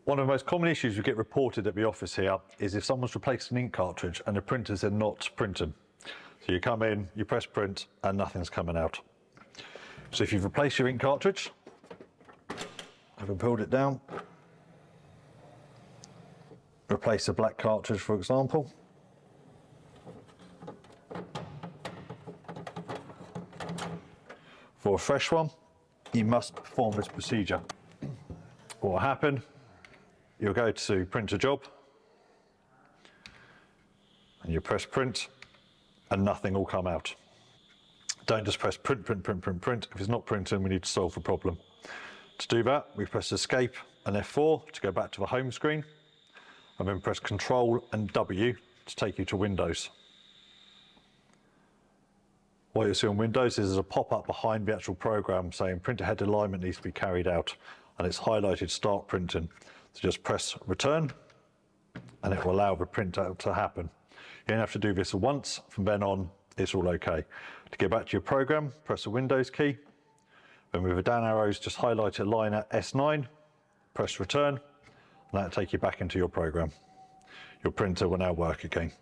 One of the most common issues we get reported at the office here is if someone's replaced an ink cartridge and the printers are not printing. So you come in, you press print and nothing's coming out. So if you've replaced your ink cartridge, having pulled it down, replace a black cartridge for example. For a fresh one, you must perform this procedure. What will happen, you'll go to print a job and you press print and nothing will come out. Don't just press print, print, print, print, print. If it's not printing, we need to solve the problem. To do that, we press escape and F4 to go back to the home screen, and then press Control and W to take you to Windows. What you'll see on Windows is there's a pop-up behind the actual program saying printer head alignment needs to be carried out, and it's highlighted Start Printing. So just press Return and it will allow the printout to happen. You don't have to do this once, from then on it's all okay. To get back to your program, press the Windows key, then with the down arrows just highlight a line at S9, press Return, and that'll take you back into your program. Your printer will now work again.